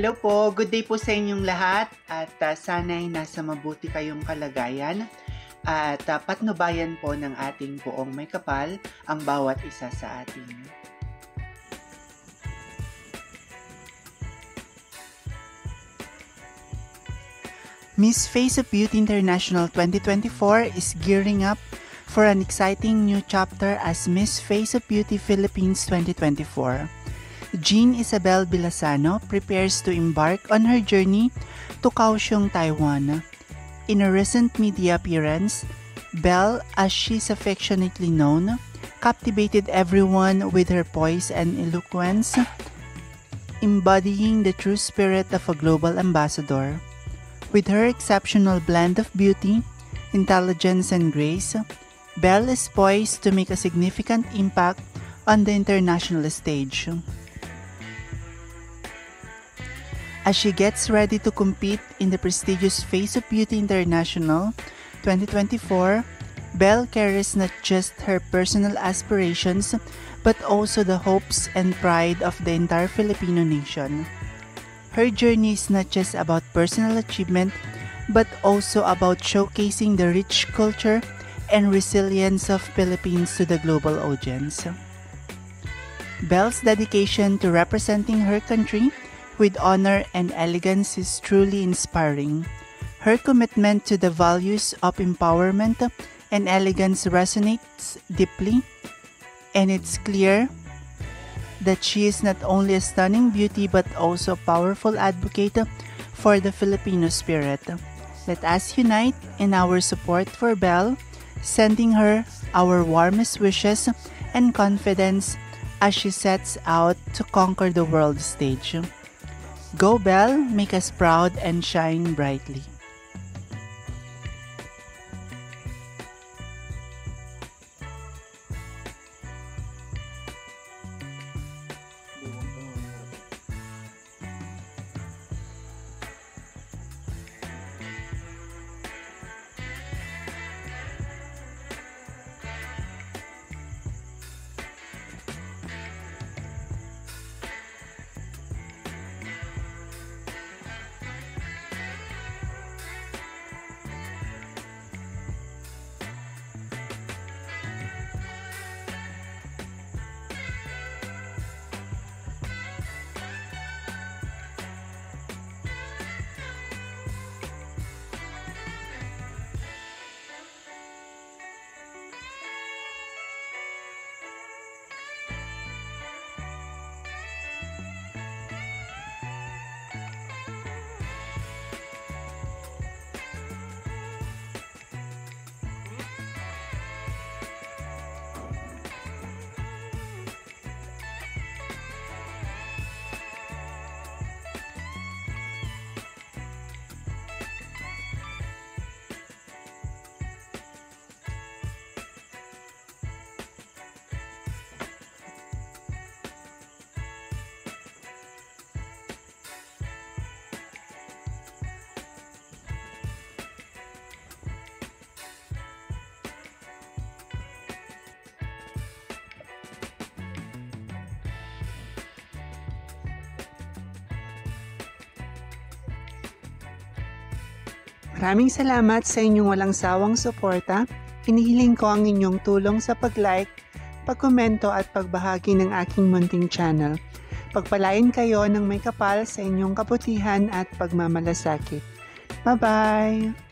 Hello po, good day po sa inyong lahat at sana'y nasa mabuti kayong kalagayan at patnubayan po ng ating poong may kapal ang bawat isa sa atin. Miss Face of Beauty International 2024 is gearing up for an exciting new chapter as Miss Face of Beauty Philippines 2024. Jean Isabel Bilasano prepares to embark on her journey to Kaohsiung, Taiwan. In a recent media appearance, Belle, as she's affectionately known, captivated everyone with her poise and eloquence, embodying the true spirit of a global ambassador. With her exceptional blend of beauty, intelligence, and grace, Belle is poised to make a significant impact on the international stage. As she gets ready to compete in the prestigious Face of Beauty International 2024, Belle carries not just her personal aspirations but also the hopes and pride of the entire Filipino nation. Her journey is not just about personal achievement but also about showcasing the rich culture and resilience of Philippines to the global audience. Belle's dedication to representing her country with honor and elegance is truly inspiring. Her commitment to the values of empowerment and elegance resonates deeply, and it's clear that she is not only a stunning beauty but also a powerful advocate for the Filipino spirit. Let us unite in our support for Belle, sending her our warmest wishes and confidence as she sets out to conquer the world stage. Go Belle, make us proud and shine brightly. Maraming salamat sa inyong walang sawang suporta. Hinihiling ko ang inyong tulong sa pag-like, pag-komento at pagbahagi ng aking munting channel. Pagpalain kayo ng may kapal sa inyong kabutihan at pagmamalasakit. Bye-bye!